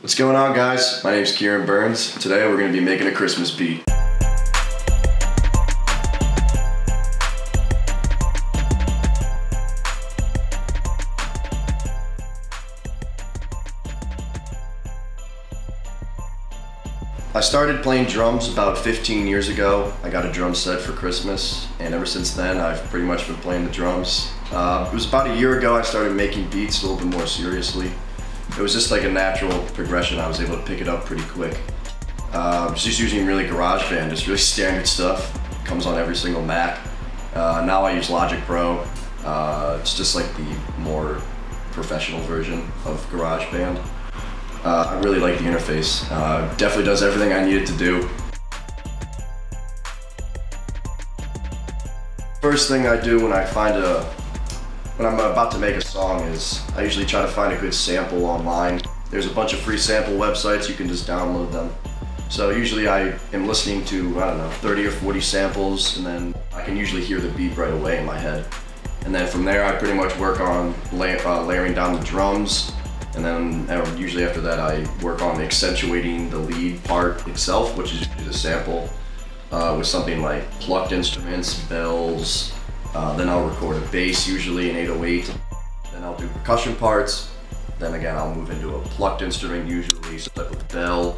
What's going on, guys? My name's Kieran Burns. Today we're going to be making a Christmas beat. I started playing drums about 15 years ago. I got a drum set for Christmas, and ever since then I've pretty much been playing the drums. It was about a year ago I started making beats a little bit more seriously. It was just like a natural progression. I was able to pick it up pretty quick. Just using really GarageBand, just really standard stuff. Comes on every single Mac. Now I use Logic Pro. It's just like the more professional version of GarageBand. I really like the interface. Definitely does everything I need it to do. First thing I do when I'm about to make a song is I usually try to find a good sample online. There's a bunch of free sample websites, you can just download them. So usually I am listening to, I don't know, 30 or 40 samples, and then I can usually hear the beat right away in my head. And then from there I pretty much work on layering down the drums. And then usually after that I work on accentuating the lead part itself, which is usually the sample, with something like plucked instruments, bells. Then I'll record a bass, usually an 808. Then I'll do percussion parts. Then again I'll move into a plucked instrument, usually some type of bell.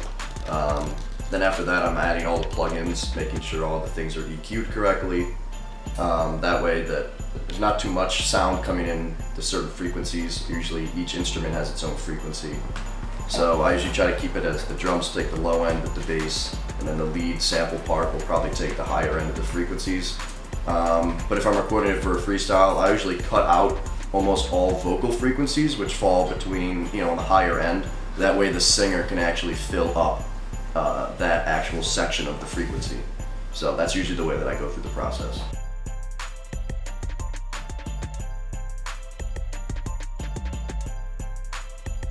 Then after that I'm adding all the plugins, making sure all the things are EQ'd correctly. That way that there's not too much sound coming in to certain frequencies. Usually each instrument has its own frequency. So I usually try to keep it as the drums take the low end with the bass, and then the lead sample part will probably take the higher end of the frequencies. But if I'm recording it for a freestyle, I usually cut out almost all vocal frequencies, which fall between, on the higher end. That way the singer can actually fill up that actual section of the frequency. So that's usually the way that I go through the process.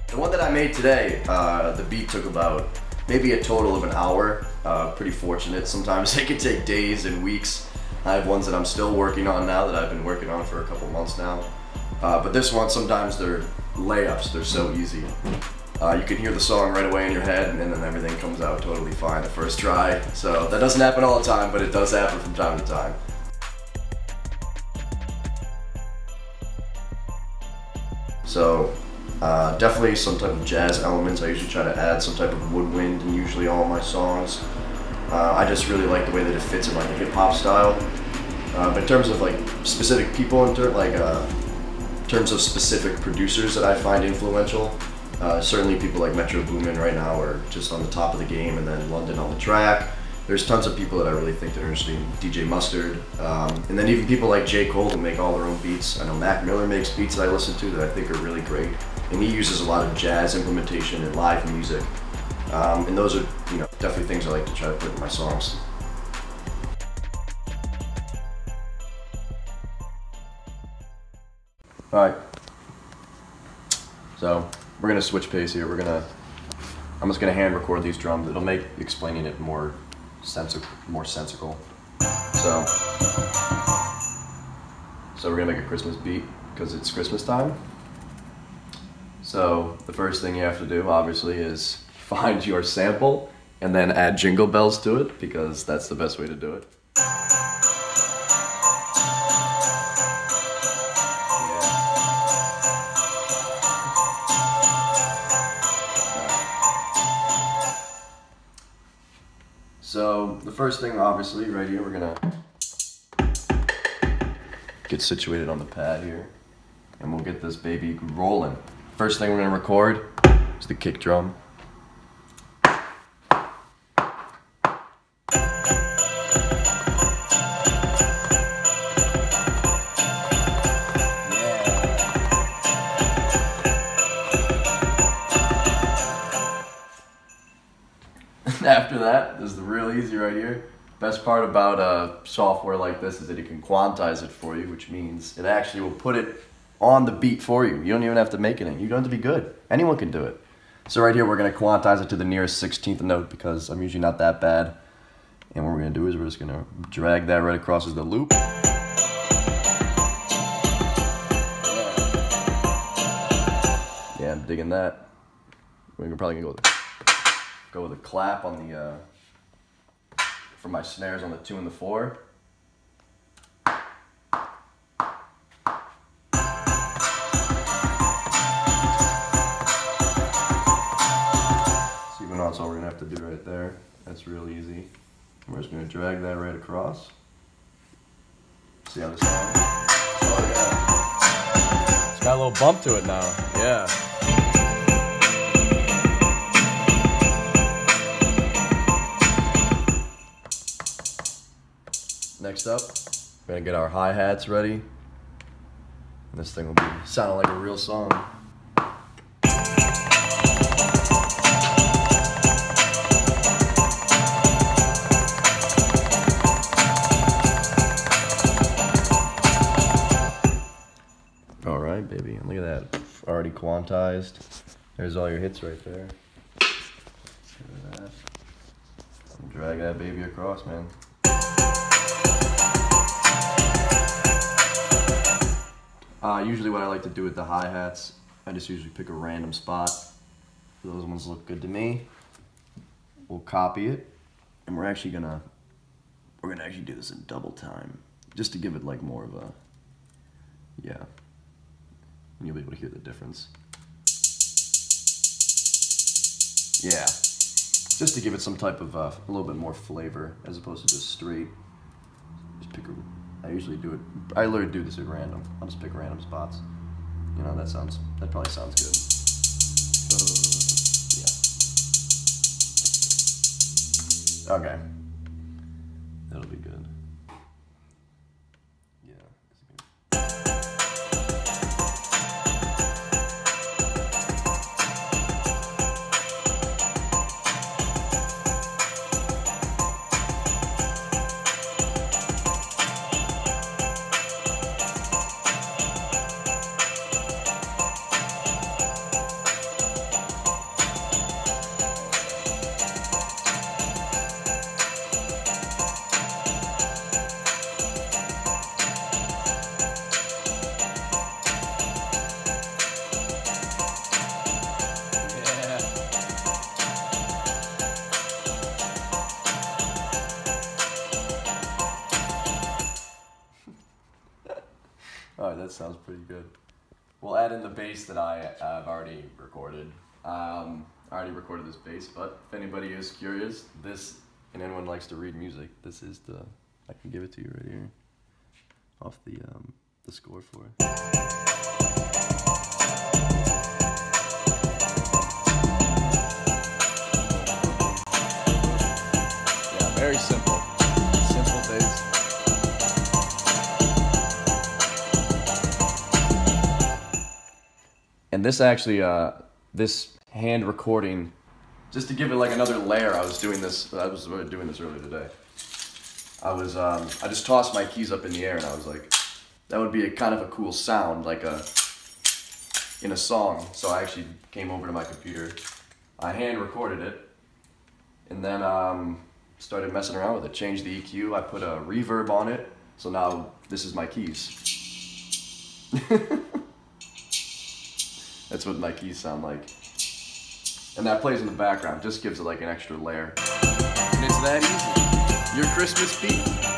The one that I made today, the beat took about maybe a total of an hour. Pretty fortunate. Sometimes they can take days and weeks. I have ones that I'm still working on now that I've been working on for a couple months now. But this one, sometimes they're layups. They're so easy. You can hear the song right away in your head, and then everything comes out totally fine the first try. So that doesn't happen all the time, but it does happen from time to time. So definitely some type of jazz elements. I usually try to add some type of woodwind in usually all my songs. I just really like the way that it fits in like a hip hop style. But in terms of like specific people, in terms of specific producers that I find influential, certainly people like Metro Boomin right now are just on the top of the game, and then London on the track. There's tons of people that I really think that are interesting. DJ Mustard, and then even people like J. Cole who make all their own beats. I know Mac Miller makes beats that I listen to that I think are really great, and he uses a lot of jazz implementation and live music. And those are, definitely things I like to try to put in my songs. All right. So we're gonna switch pace here. I'm just gonna hand record these drums. It'll make explaining it more sensical. So we're gonna make a Christmas beat because it's Christmas time. So the first thing you have to do, obviously, is find your sample and then add jingle bells to it, because that's the best way to do it. So the first thing, obviously, right here, we're gonna get situated on the pad here, and we'll get this baby rolling. First thing we're gonna record is the kick drum. After that, this is real easy right here. Best part about software like this is that it can quantize it for you, which means it actually will put it on the beat for you. You don't even have to make it. You don't have to be good. Anyone can do it. So right here, we're going to quantize it to the nearest 16th note, because I'm usually not that bad. And what we're going to do is we're just going to drag that right across as the loop. Yeah, I'm digging that. we're probably gonna go with a clap on the for my snares on the 2 and the 4. That's all we're gonna have to do right there. That's real easy. We're just gonna drag that right across. See how this sounds? Oh yeah. It's got a little bump to it now. Yeah. Next up, we're gonna get our hi-hats ready. And this thing will be sounding like a real song. Alright, baby, and look at that, already quantized. There's all your hits right there. Look at that. And drag that baby across, man. Usually what I like to do with the hi-hats, I just usually pick a random spot. Those ones look good to me. We'll copy it, and we're gonna actually do this in double time, just to give it like more of a, yeah. And you'll be able to hear the difference. Yeah, just to give it some type of a little bit more flavor as opposed to just straight. Just pick a. I usually do it. I literally do this at random. I'll just pick random spots. You know, that probably sounds good. Yeah. Okay. That'll be good. Alright, that sounds pretty good. We'll add in the bass that I've already recorded. I already recorded this bass, but if anybody is curious, and anyone likes to read music, this is I can give it to you right here, off the score for it. Yeah, very simple. Simple bass. And this actually, this hand recording, just to give it like another layer, I was doing this earlier today. I just tossed my keys up in the air and I was like, that would be a kind of a cool sound, like in a song. So I actually came over to my computer, I hand recorded it, and then started messing around with it, changed the EQ, I put a reverb on it, so now this is my keys. That's what my keys sound like. And that plays in the background, just gives it like an extra layer. And it's that easy. Your Christmas beat.